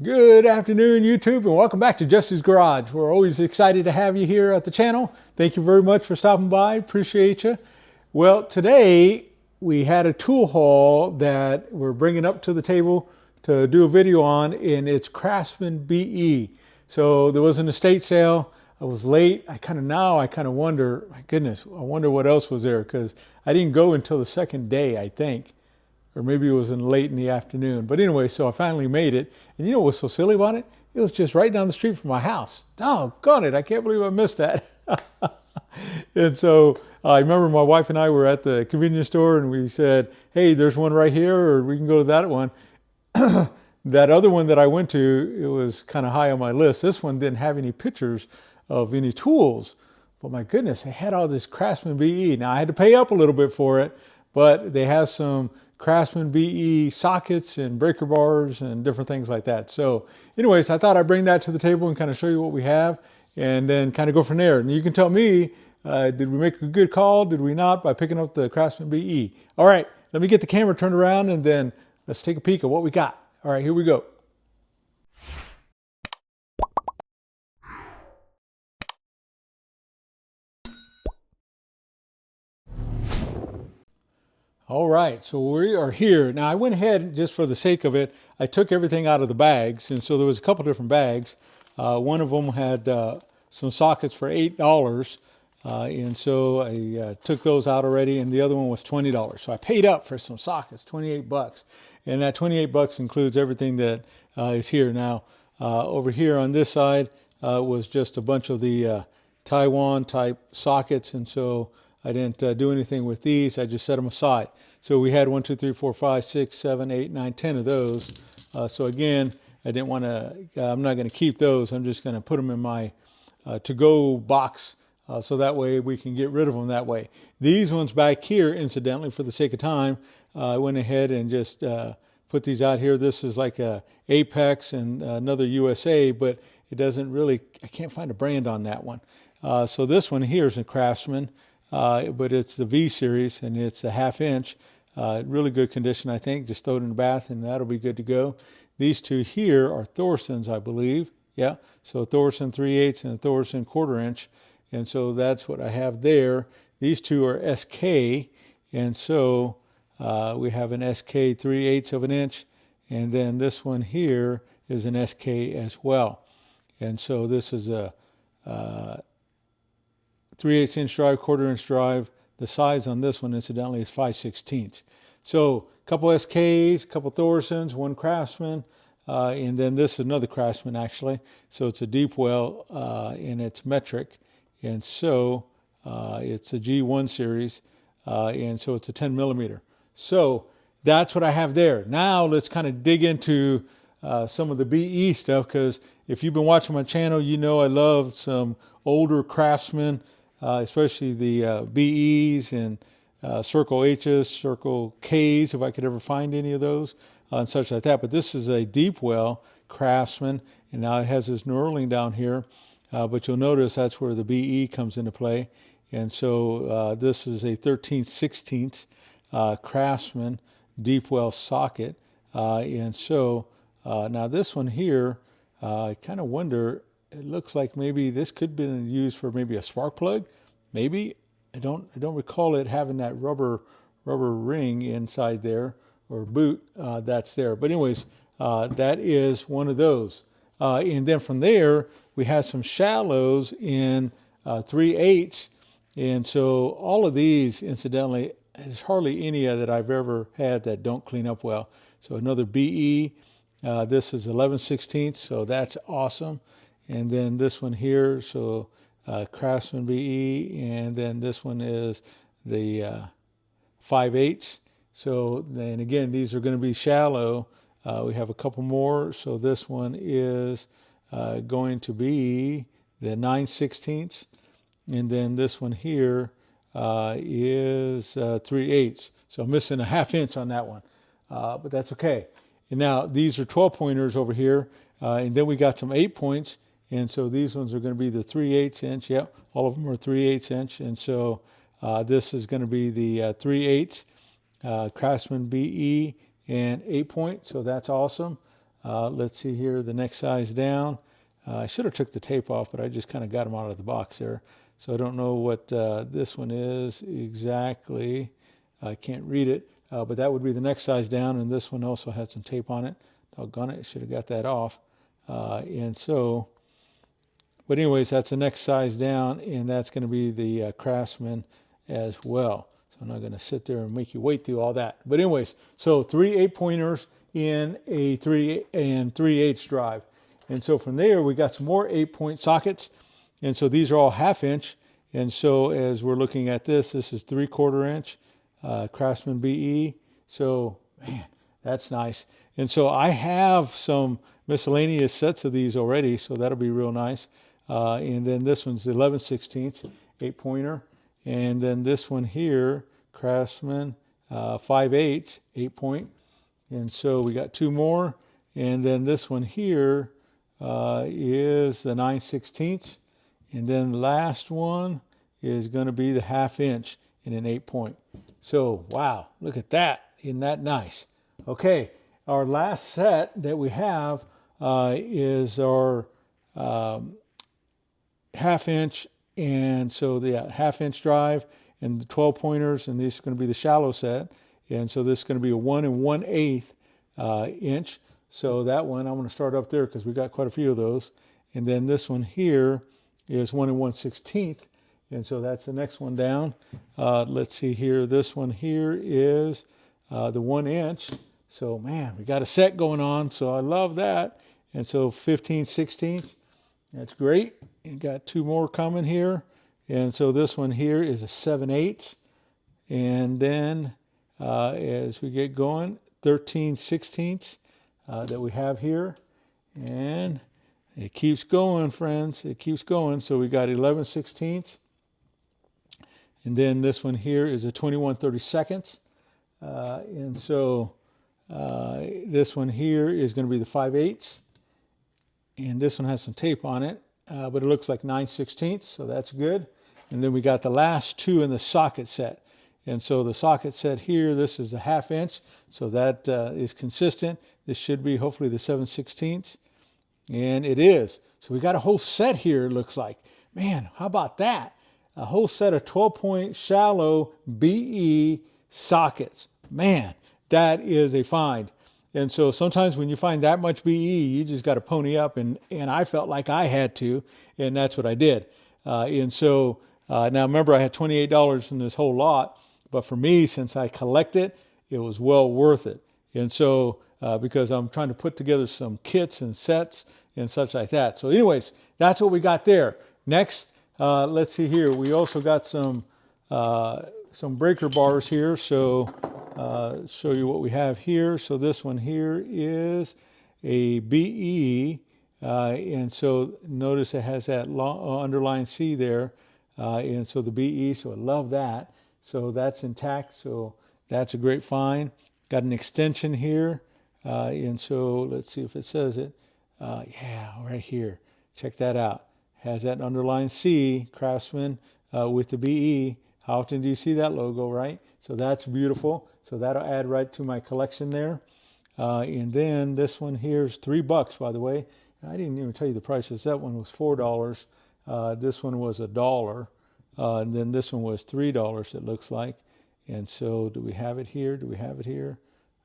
Good afternoon, YouTube, and welcome back to Jesse's Garage. We're always excited to have you here at the channel. Thank you very much for stopping by. Appreciate you. Well, today we had a tool haul that we're bringing up to the table to do a video on, and it's Craftsman BE. So there was an estate sale. I was late. I kind of wonder, my goodness, I wonder what else was there, because I didn't go until the second day, I think. Or maybe it was late in the afternoon. But anyway, so I finally made it. And you know what's so silly about it? It was just right down the street from my house. Doggone it, I can't believe I missed that. And so I remember my wife and I were at the convenience store and we said, hey, there's one right here, or we can go to that one. That other one that I went to, it was kind of high on my list. This one didn't have any pictures of any tools. But my goodness, they had all this Craftsman BE. Now I had to pay up a little bit for it, but they have some Craftsman BE sockets and breaker bars and different things like that. So anyways, I thought I'd bring that to the table and kind of show you what we have and then kind of go from there. And you can tell me, did we make a good call? Did we not, by picking up the Craftsman BE? All right, let me get the camera turned around and then let's take a peek at what we got. All right, here we go. All right, so we are here. Now I went ahead, just for the sake of it, I took everything out of the bags, and so there was a couple different bags. One of them had some sockets for $8, and so I took those out already, and the other one was $20. So I paid up for some sockets, 28 bucks. And that 28 bucks includes everything that is here. Now, over here on this side was just a bunch of the Taiwan type sockets, and so I didn't do anything with these. I just set them aside. So we had 1, 2, 3, 4, 5, 6, 7, 8, 9, 10 of those. So again, I didn't want to, I'm not going to keep those. I'm just going to put them in my to-go box so that way we can get rid of them that way. These ones back here, incidentally, for the sake of time, I went ahead and just put these out here. This is like a Apex and another USA, but it doesn't really, I can't find a brand on that one. So this one here is a Craftsman. But it's the V series and it's a 1/2 inch. Really good condition, I think. Just throw it in the bath and that'll be good to go. These two here are Thorsons, I believe. Yeah, so Thorson 3/8 and a Thorson 1/4 inch. And so that's what I have there. These two are SK. And so we have an SK 3/8 of an inch. And then this one here is an SK as well. And so this is a 3/8 inch drive, 1/4 inch drive. The size on this one, incidentally, is 5/16. So a couple SKs, a couple Thorsons, one Craftsman, and then this is another Craftsman actually. So it's a deep well and it's metric. And so it's a G1 series, and so it's a 10 millimeter. So that's what I have there. Now let's kind of dig into some of the BE stuff, because if you've been watching my channel, you know I love some older Craftsman, especially the BEs and Circle H's, Circle K's, if I could ever find any of those, and such like that. But this is a deep well Craftsman, and now it has this knurling down here, but you'll notice that's where the BE comes into play. And so this is a 13/16 Craftsman deep well socket, and so now this one here, I kind of wonder, it looks like maybe this could have been used for maybe a spark plug. Maybe. I don't recall it having that rubber ring inside there, or boot that's there. But anyways, that is one of those. And then from there, we have some shallows in 3/8. And so all of these, incidentally, there's hardly any that I've ever had that don't clean up well. So another BE. This is 11/16, so that's awesome. And then this one here, so Craftsman BE, and then this one is the 5/8. So then again, these are going to be shallow. We have a couple more. So this one is going to be the 9/16, and then this one here is 3/8. So I'm missing a 1/2 inch on that one, but that's okay. And now these are 12 pointers over here, and then we got some 8 points. And so these ones are going to be the 3/8 inch. Yep, all of them are 3/8 inch. And so this is going to be the 3/8 Craftsman BE and 8 point. So that's awesome. Let's see here, the next size down. I should have took the tape off, but I just kind of got them out of the box there. So I don't know what this one is exactly. I can't read it, but that would be the next size down, and this one also had some tape on it. Doggone it, should have got that off. And so, but anyways, that's the next size down, and that's going to be the Craftsman as well. So I'm not going to sit there and make you wait through all that. But anyways, so 3 8-pointers in a 3 3/8 drive. And so from there, we got some more 8-point sockets. And so these are all 1/2 inch. And so as we're looking at this, this is 3/4 inch, Craftsman BE. So, man, that's nice. And so I have some miscellaneous sets of these already, so that'll be real nice. And then this one's 11/16, 8-pointer. And then this one here, Craftsman 5/8, 8-point. And so we got 2 more. And then this one here is the 9/16. And then the last one is going to be the 1/2 inch in an 8-point. So, wow, look at that. Isn't that nice? Okay, our last set that we have is our 1/2 inch. And so the 1/2 inch drive and the 12-pointers, and this is going to be the shallow set. And so this is going to be a 1 1/8 inch. So that one, I'm going to start up there because we got quite a few of those. And then this one here is 1 1/16. And so that's the next one down. Let's see here. This one here is the 1 inch. So, man, we got a set going on. So I love that. And so 15/16. That's great. You got 2 more coming here. And so this one here is a 7/8. And then as we get going, 13/16 that we have here. And it keeps going, friends. It keeps going. So we got 11/16. And then this one here is a 21/32. And so this one here is going to be the 5/8. And this one has some tape on it, but it looks like 9/16, so that's good. And then we got the last 2 in the socket set. And so the socket set here, this is the 1/2 inch, so that is consistent. This should be hopefully the 7/16, and it is. So we got a whole set here, it looks like. Man, how about that? A whole set of 12-point shallow BE sockets. Man, that is a find. And so sometimes when you find that much BE, you just got to pony up, and I felt like I had to, and that's what I did. And so now remember, I had $28 in this whole lot, but for me, since I collect it, it was well worth it. And so because I'm trying to put together some kits and sets and such like that. So anyways, that's what we got there. Next, let's see here. We also got some breaker bars here. So show you what we have here. So this one here is a BE, and so notice it has that underline C there, and so the BE, so I love that. So that's intact, so that's a great find. Got an extension here, and so let's see if it says it. Yeah, right here. Check that out. Has that underline C, Craftsman, with the BE. How often do you see that logo, right? So that's beautiful. So that'll add right to my collection there. And then this one here is $3, by the way. I didn't even tell you the prices. That one was $4. This one was $1. And then this one was $3, it looks like. And so do we have it here? Do we have it here?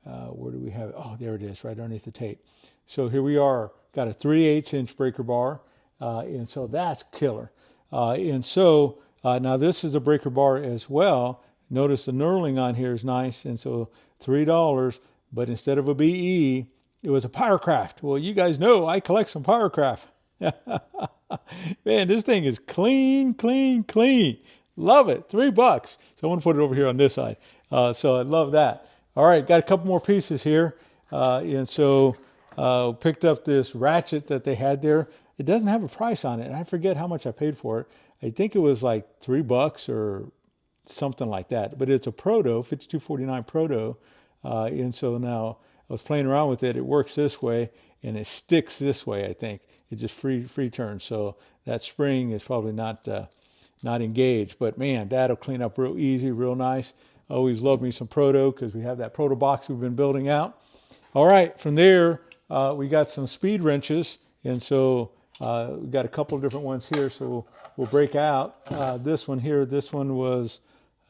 Where do we have it? Oh, there it is, right underneath the tape. So here we are. Got a 3/8 inch breaker bar. And so that's killer. And so now this is a breaker bar as well. Notice the knurling on here is nice, and so $3, but instead of a BE, it was a Pyrocraft. Well, you guys know I collect some Pyrocraft. Man, this thing is clean, clean, clean. Love it, $3. So I want to put it over here on this side. So I love that. All right, got a couple more pieces here. And so picked up this ratchet that they had there. It doesn't have a price on it, and I forget how much I paid for it. I think it was like $3 or something like that. But it's a Proto, 5249 Proto. And so now I was playing around with it. It works this way, and it sticks this way, I think. It just free turns. So that spring is probably not engaged. But man, that'll clean up real easy, real nice. I always love me some Proto because we have that Proto box we've been building out. All right, from there, we got some speed wrenches, and so we got a couple of different ones here. So we'll break out this one here. This one was,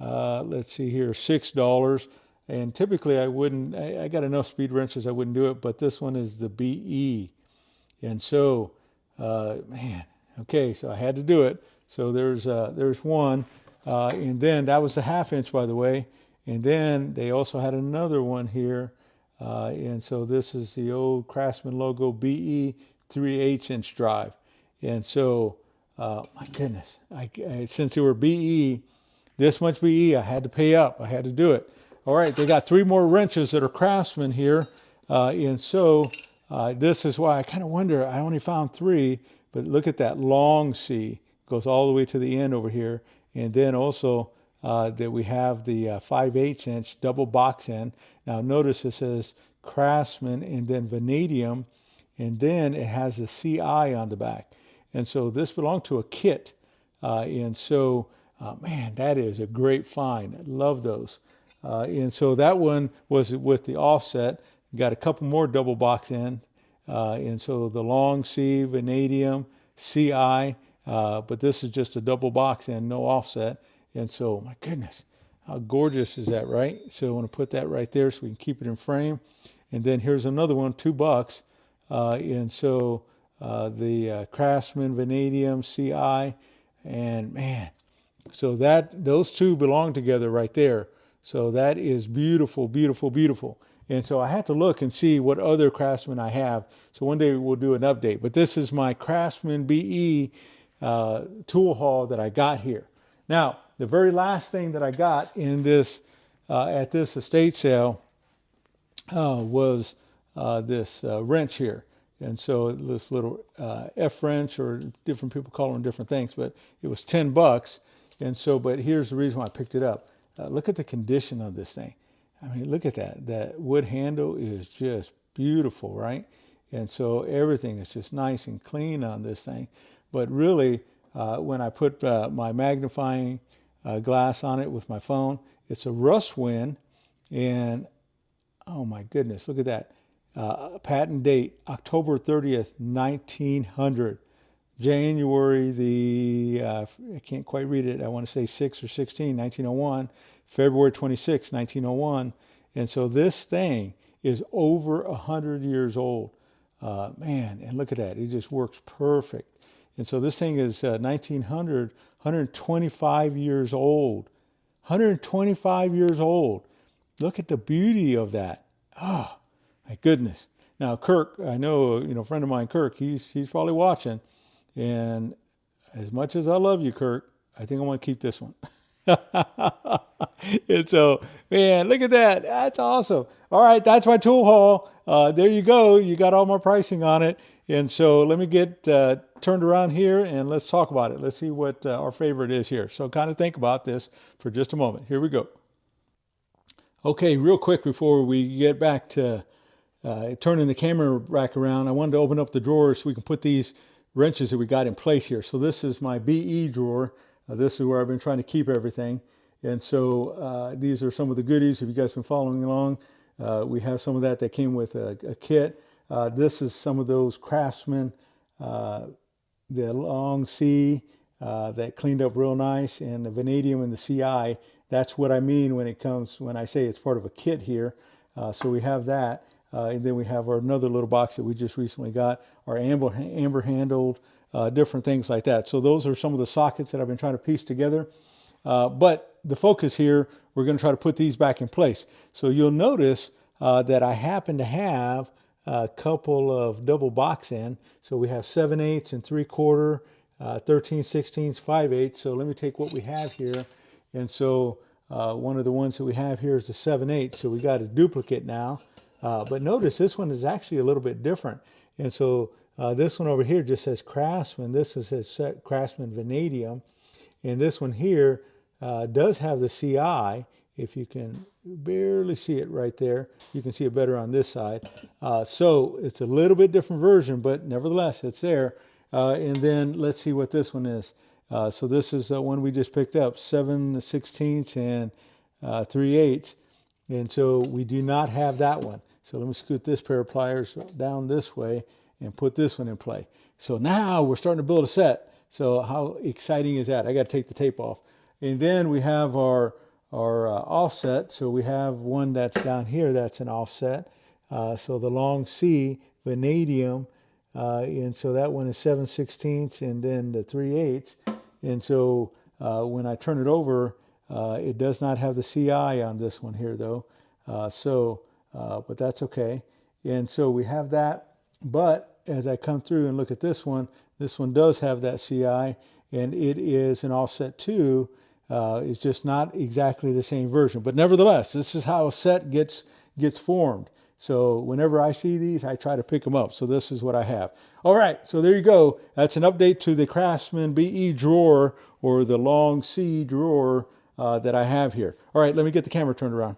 let's see here, $6. And typically I wouldn't, I got enough speed wrenches, I wouldn't do it, but this one is the BE. And so, man, okay, so I had to do it. So there's one, and then that was the 1/2 inch, by the way. And then they also had another one here, and so this is the old Craftsman logo BE 3/8 inch drive. And so, my goodness, since they were BE, this much BE, I had to pay up. I had to do it. All right, they got 3 more wrenches that are Craftsman here, and so this is why I kind of wonder. I only found 3, but look at that long C, goes all the way to the end over here, and then also that we have the 5/8 inch double box end. Now notice it says Craftsman and then vanadium, and then it has the CI on the back, and so this belonged to a kit, and so man, that is a great find. I love those. And so that one was with the offset. Got a couple more double box end. And so the long C, vanadium, CI, but this is just a double box end, no offset. And so, my goodness, how gorgeous is that, right? So I want to put that right there so we can keep it in frame. And then here's another one, $2. And so the Craftsman vanadium CI, and man, so those 2 belong together right there. So that is beautiful, beautiful, beautiful. And so I had to look and see what other Craftsman I have. So one day we'll do an update. But this is my Craftsman BE tool haul that I got here. Now, the very last thing that I got in this at this estate sale was this wrench here. And so this little F wrench, or different people call them different things, but it was $10. And so, but here's the reason why I picked it up. Look at the condition of this thing. I mean, look at that. That wood handle is just beautiful, right? And so everything is just nice and clean on this thing. But really, when I put my magnifying glass on it with my phone, it's a rust win. And oh my goodness, look at that. Patent date, October 30th, 1900. January I can't quite read it. I want to say 6 or 16, 1901. February 26, 1901. And so this thing is over 100 years old. Man, and look at that. It just works perfect. And so this thing is 1900, 125 years old. 125 years old. Look at the beauty of that. Oh, my goodness. Now, Kirk, I know, a friend of mine, Kirk, he's probably watching. And as much as I love you, Kirk, I think I want to keep this one. And so, man, look at that. That's awesome. All right, that's my tool haul. There you go. You got all my pricing on it. And so let me get turned around here and let's talk about it. Let's see what our favorite is here. So kind of think about this for just a moment. Here we go. Okay, real quick before we get back to turning the camera back around, I wanted to open up the drawers so we can put these wrenches that we got in place here. So this is my BE drawer. This is where I've been trying to keep everything. And so these are some of the goodies. If you guys have been following along, we have some of that came with a kit. This is some of those Craftsman, the long C that cleaned up real nice, and the vanadium and the CI. That's what I mean when I say it's part of a kit here. So we have that. And then we have another little box that we just recently got, our amber handled, different things like that. So those are some of the sockets that I've been trying to piece together. But the focus here, we're going to try to put these back in place. So you'll notice that I happen to have a couple of double box end. So we have 7/8 and 3/4, 13/16, 5/8. So let me take what we have here. And so one of the ones that we have here is the 7/8. So we got a duplicate now. But notice this one is actually a little bit different. And so this one over here just says Craftsman. This says Craftsman Vanadium. And this one here does have the CI. If you can barely see it right there, you can see it better on this side. So it's a little bit different version, but nevertheless, it's there. And then let's see what this one is. So this is the one we just picked up, 7/16 and 3/8. And so we do not have that one. So let me scoot this pair of pliers down this way and put this one in play. So now we're starting to build a set. So how exciting is that? I got to take the tape off. And then we have our offset. So we have one that's down here that's an offset. So the long C, vanadium, and so that one is 7/16, and then the 3/8. And so when I turn it over, it does not have the CI on this one here though. But that's okay. And so we have that. But as I come through and look at this one does have that CI, and it is an offset 2. It's just not exactly the same version. But nevertheless, this is how a set gets formed. So whenever I see these, I try to pick them up. So this is what I have. All right, so there you go. That's an update to the Craftsman BE drawer, or the long C drawer that I have here. All right, let me get the camera turned around.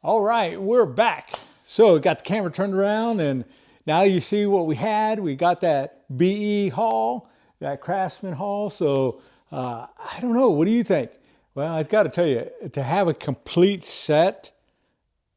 All right, we're back. So we got the camera turned around, and now you see what we had. We got that BE haul, that Craftsman haul. So I don't know, what do you think? Well, I've got to tell you, to have a complete set,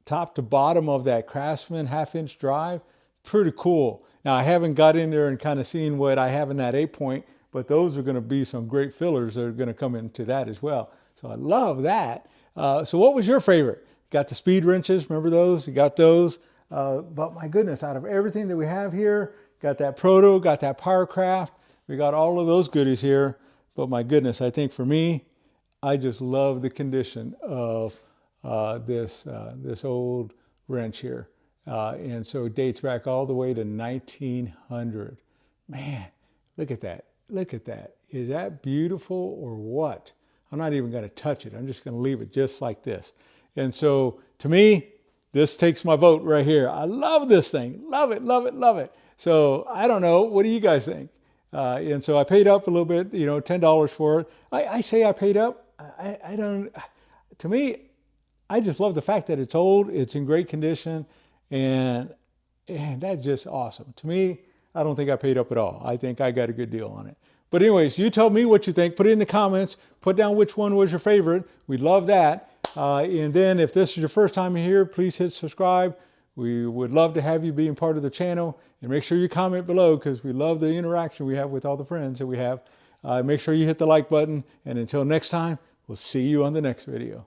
top to bottom, of that Craftsman 1/2-inch drive, pretty cool. Now I haven't got in there and kind of seen what I have in that 8-point, but those are going to be some great fillers that are going to come into that as well. So I love that. So what was your favorite? Got the speed wrenches, remember those? You got those. But my goodness, out of everything that we have here, got that Proto, got that Powercraft, we got all of those goodies here. But my goodness, I think for me, I just love the condition of this old wrench here. And so it dates back all the way to 1900. Man, look at that. Look at that. Is that beautiful or what? I'm not even going to touch it. I'm just going to leave it just like this. And so to me, this takes my vote right here. I love this thing. Love it, love it, love it. So I don't know. What do you guys think? And so I paid up a little bit, you know, $10 for it. I say I paid up. I don't, to me, I just love the fact that it's old, it's in great condition, and that's just awesome. To me, I don't think I paid up at all. I think I got a good deal on it. But anyways, you tell me what you think. Put it in the comments. Put down which one was your favorite. We'd love that. And then if this is your first time here, please hit subscribe. We would love to have you being part of the channel. And make sure you comment below, because we love the interaction we have with all the friends that we have. Make sure you hit the like button. And until next time, we'll see you on the next video.